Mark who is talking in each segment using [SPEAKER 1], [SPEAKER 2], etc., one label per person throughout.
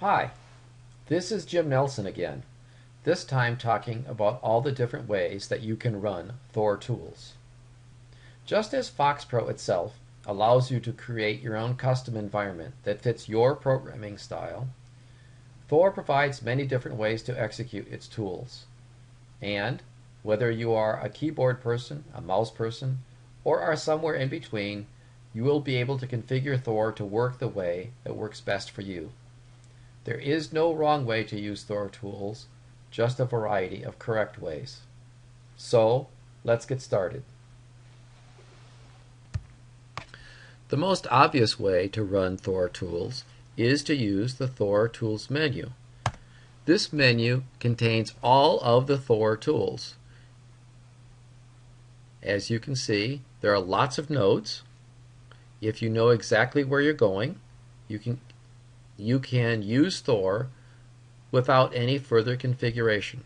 [SPEAKER 1] Hi, this is Jim Nelson again, this time talking about all the different ways that you can run Thor tools. Just as FoxPro itself allows you to create your own custom environment that fits your programming style, Thor provides many different ways to execute its tools. And whether you are a keyboard person, a mouse person, or are somewhere in between, you will be able to configure Thor to work the way that works best for you. There is no wrong way to use Thor tools, just a variety of correct ways. So, let's get started. The most obvious way to run Thor tools is to use the Thor Tools menu. This menu contains all of the Thor tools. As you can see, there are lots of nodes. If you know exactly where you're going, you can use Thor without any further configuration.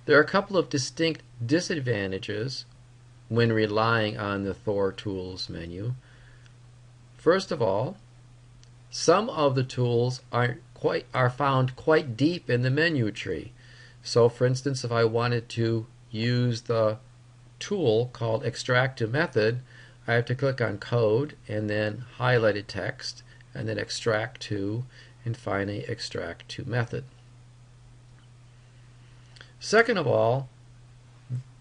[SPEAKER 1] There are a couple of distinct disadvantages when relying on the Thor Tools menu. First of all, some of the tools are found quite deep in the menu tree. So for instance, if I wanted to use the tool called Extract to Method, I have to click on Code and then highlighted text and then Extract to, and finally Extract to Method. Second of all,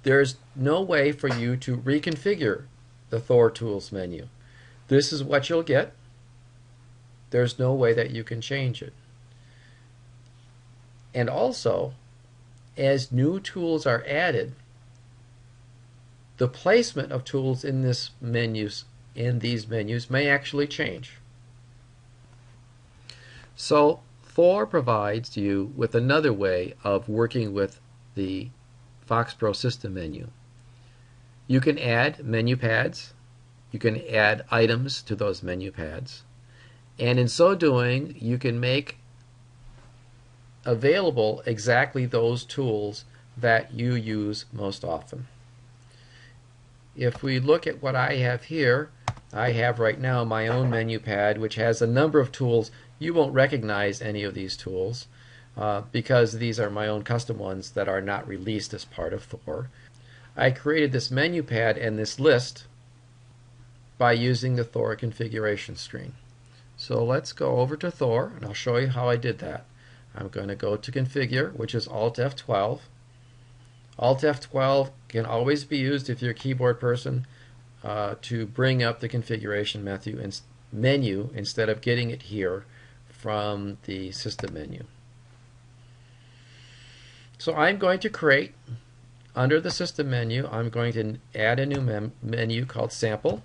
[SPEAKER 1] there's no way for you to reconfigure the Thor Tools menu. This is what you'll get. There's no way that you can change it. And also, as new tools are added, the placement of tools in these menus may actually change. So Thor provides you with another way of working with the FoxPro system menu. You can add menu pads, you can add items to those menu pads, and in so doing you can make available exactly those tools that you use most often. If we look at what I have here, I have right now my own menu pad which has a number of tools. You won't recognize any of these tools because these are my own custom ones that are not released as part of Thor. I created this menu pad and this list by using the Thor configuration screen. So let's go over to Thor and I'll show you how I did that. I'm going to go to Configure, which is Alt F12. Alt F12 can always be used if you're a keyboard person to bring up the configuration menu instead of getting it here from the system menu. So I'm going to create, under the system menu, I'm going to add a new menu called Sample.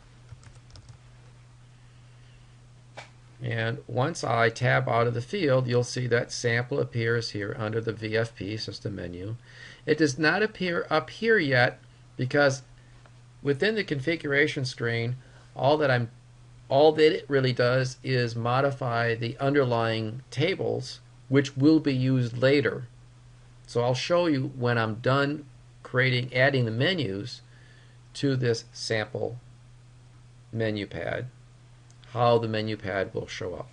[SPEAKER 1] And once I tab out of the field, you'll see that Sample appears here under the VFP system menu. It does not appear up here yet because within the configuration screen, all that it really does is modify the underlying tables, which will be used later. So I'll show you when I'm done adding the menus to this sample menu pad, how the menu pad will show up.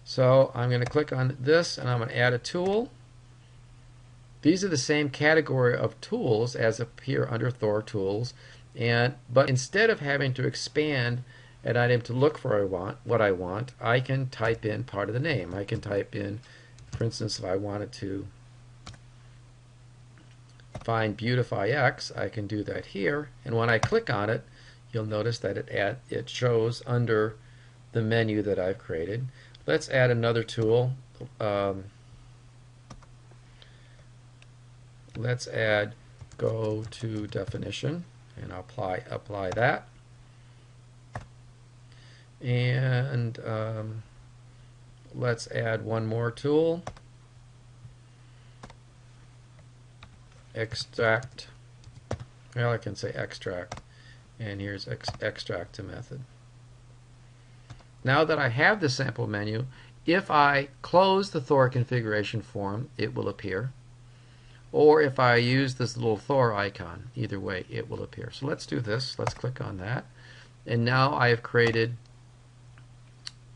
[SPEAKER 1] So I'm going to click on this and I'm going to add a tool. These are the same category of tools as appear under Thor Tools, but instead of having to expand an item to look for what I want, I can type in part of the name. I can type in, for instance, if I wanted to find Beautify X, I can do that here, and when I click on it, you'll notice that it shows under the menu that I've created. Let's add another tool. Let's add Go to Definition, and I'll apply that. And let's add one more tool. Extract. Well, I can say extract. And here's Extract to Method. Now that I have the sample menu, if I close the Thor configuration form, it will appear. Or if I use this little Thor icon, either way, it will appear. So let's do this. Let's click on that. And now I have created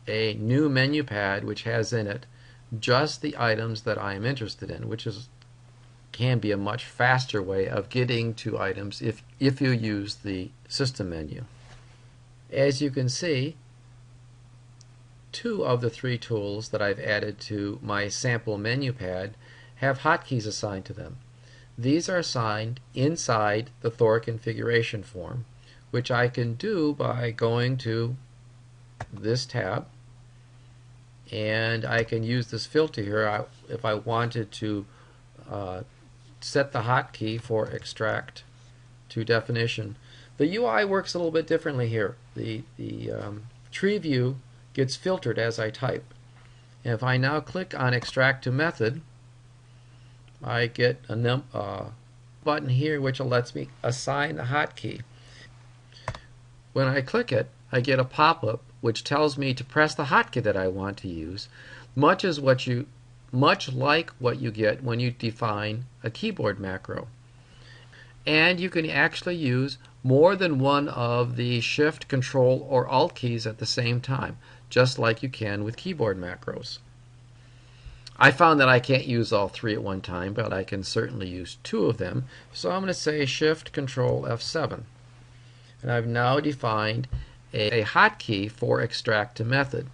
[SPEAKER 1] a new menu pad which has in it just the items that I am interested in, which can be a much faster way of getting to items if you use the system menu. As you can see, 2 of the 3 tools that I've added to my sample menu pad have hotkeys assigned to them. These are assigned inside the Thor configuration form, which I can do by going to this tab, and I can use this filter here if I wanted to set the hotkey for extract to definition. The UI works a little bit differently here. The tree view gets filtered as I type. And if I now click on extract to method, I get a button here which lets me assign the hotkey. When I click it, I get a pop-up which tells me to press the hotkey that I want to use, much like what you get when you define a keyboard macro. And you can actually use more than one of the Shift, Control, or Alt keys at the same time, just like you can with keyboard macros. I found that I can't use all 3 at one time, but I can certainly use 2 of them. So I'm going to say Shift, Control, F7. And I've now defined a hotkey for extract to method.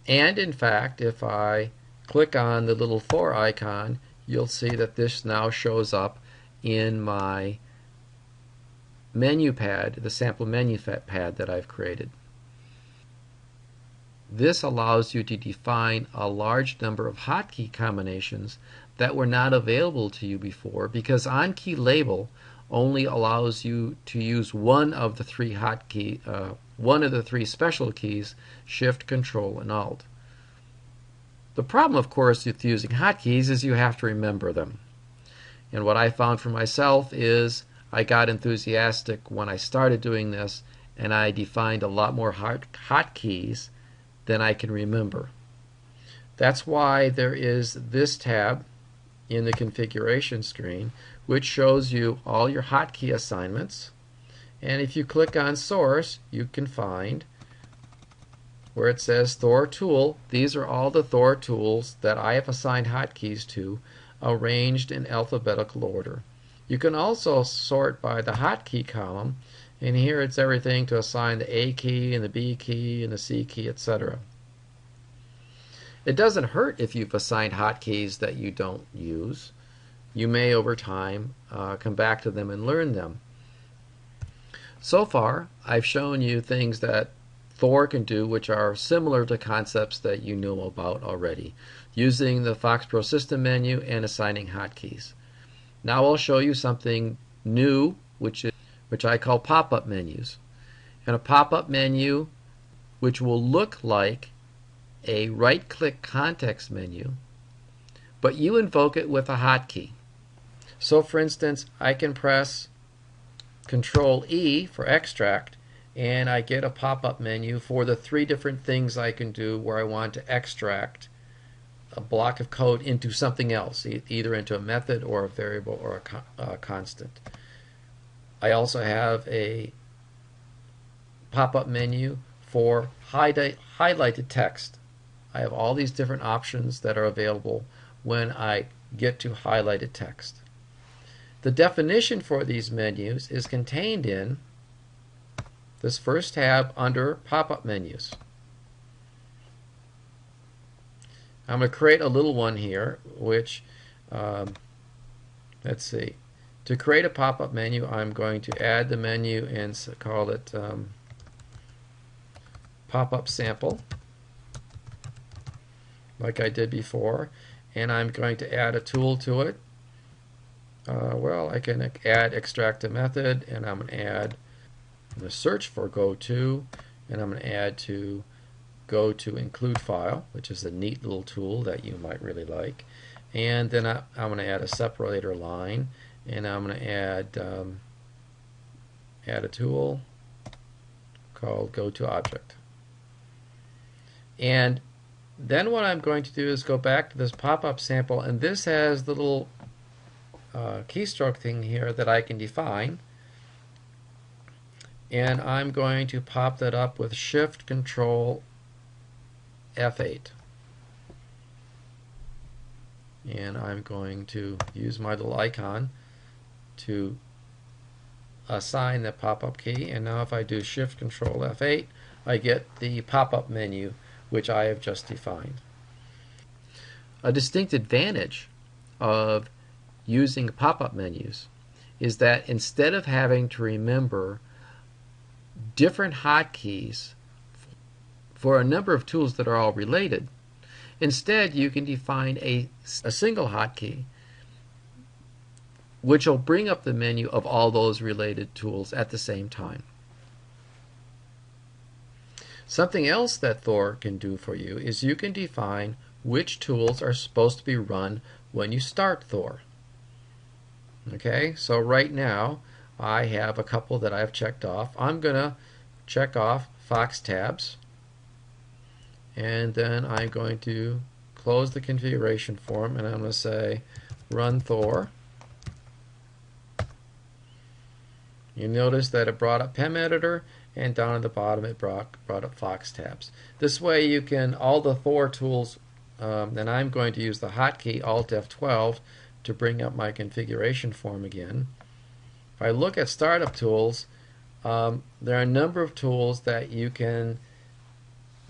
[SPEAKER 1] And in fact, if I click on the little Thor icon, you'll see that this now shows up in my menu pad, the sample menu pad that I've created. This allows you to define a large number of hotkey combinations that were not available to you before, because OnKey label only allows you to use one of the 3 one of the 3 special keys, Shift, Control, and Alt. The problem, of course, with using hotkeys is you have to remember them. And what I found for myself is I got enthusiastic when I started doing this, and I defined a lot more hotkeys than I can remember. That's why there is this tab in the configuration screen which shows you all your hotkey assignments. And if you click on source, you can find where it says Thor tool. These are all the Thor tools that I have assigned hotkeys to, arranged in alphabetical order. You can also sort by the hotkey column, and here it's everything to assign the A key and the B key and the C key, etc. It doesn't hurt if you've assigned hotkeys that you don't use. You may over time come back to them and learn them. So far, I've shown you things that Thor can do which are similar to concepts that you know about already, using the FoxPro system menu and assigning hotkeys. Now I'll show you something new which I call pop-up menus. And a pop-up menu which will look like a right-click context menu, but you invoke it with a hotkey. So for instance, I can press Control E for extract, and I get a pop-up menu for the 3 different things I can do where I want to extract a block of code into something else, either into a method or a variable or a constant. I also have a pop-up menu for highlighted text. I have all these different options that are available when I get to highlighted text. The definition for these menus is contained in this first tab under pop-up menus. I'm going to create a little one here which, let's see, to create a pop-up menu I'm going to add the menu and call it pop-up sample like I did before, and I'm going to add a tool to it. Well, I can add extract a method, and I'm going to add the search for go-to, and I'm going to add to go to include file, which is a neat little tool that you might really like. And then I'm going to add a separator line, and I'm going to add a tool called go to object. And then what I'm going to do is go back to this pop-up sample, and this has the little keystroke thing here that I can define, and I'm going to pop that up with Shift, Control, F8. And I'm going to use my little icon to assign the pop-up key, and now if I do Shift Control F8, I get the pop-up menu which I have just defined. A distinct advantage of using pop-up menus is that instead of having to remember different hotkeys for a number of tools that are all related, instead you can define a single hotkey which will bring up the menu of all those related tools at the same time. Something else that Thor can do for you is you can define which tools are supposed to be run when you start Thor. Okay, so right now I have a couple that I've checked off. I'm going to check off Fox tabs, and then I'm going to close the configuration form, and I'm going to say run Thor. You notice that it brought up PEM Editor, and down at the bottom it brought up Fox tabs. This way you can, all the Thor tools, and I'm going to use the hotkey Alt F12 to bring up my configuration form again. If I look at startup tools, there are a number of tools that you can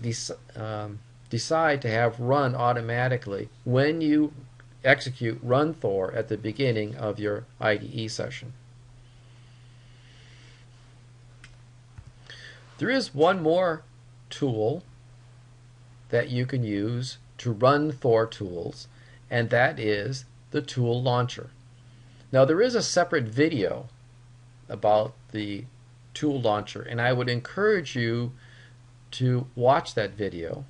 [SPEAKER 1] decide to have run automatically when you execute Run Thor at the beginning of your IDE session. There is one more tool that you can use to run Thor tools, and that is the tool launcher. Now there is a separate video about the tool launcher, and I would encourage you to watch that video,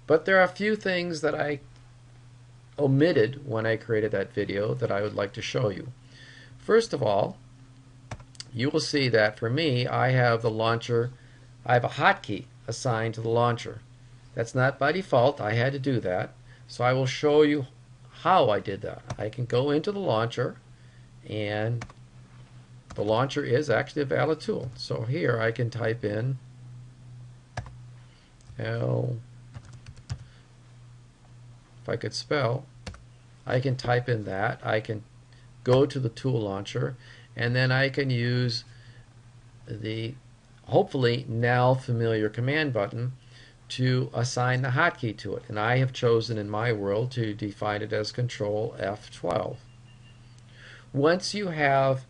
[SPEAKER 1] but there are a few things that I omitted when I created that video that I would like to show you. First of all, you will see that for me I have the launcher, I have a hotkey assigned to the launcher. That's not by default, I had to do that, so I will show you how I did that. I can go into the launcher, and the launcher is actually a valid tool. So here I can type in L, if I could spell, I can type in that. I can go to the tool launcher, and then I can use the hopefully now familiar command button to assign the hotkey to it. And I have chosen in my world to define it as Control F12. Once you have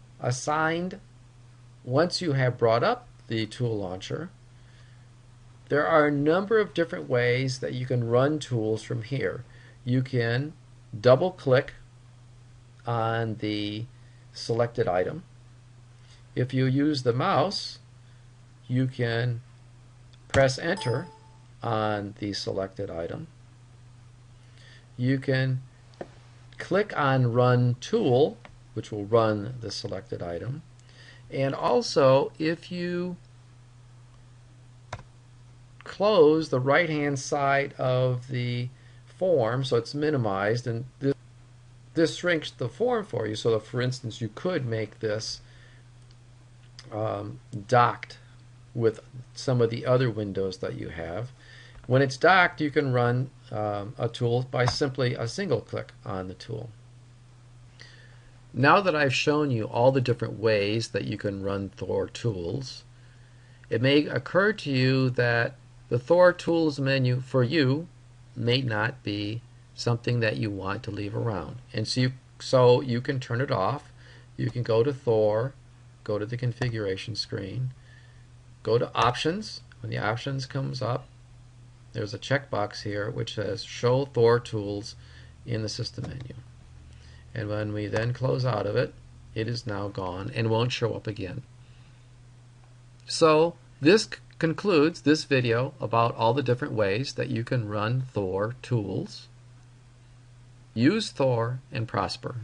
[SPEAKER 1] brought up the tool launcher, there are a number of different ways that you can run tools from here. You can double click on the selected item. If you use the mouse, you can press enter on the selected item. You can click on Run Tool, which will run the selected item. And also, if you close the right hand side of the form so it's minimized, and this shrinks the form for you, so that, for instance, you could make this docked with some of the other windows that you have. When it's docked, you can run a tool by simply a single click on the tool. Now that I've shown you all the different ways that you can run Thor tools, it may occur to you that the Thor tools menu for you may not be something that you want to leave around. And so you can turn it off. You can go to Thor, go to the configuration screen, go to Options. When the Options comes up, there's a checkbox here which says Show Thor Tools in the System menu. And when we then close out of it, it is now gone and won't show up again. So this concludes this video about all the different ways that you can run Thor tools. Use Thor and prosper.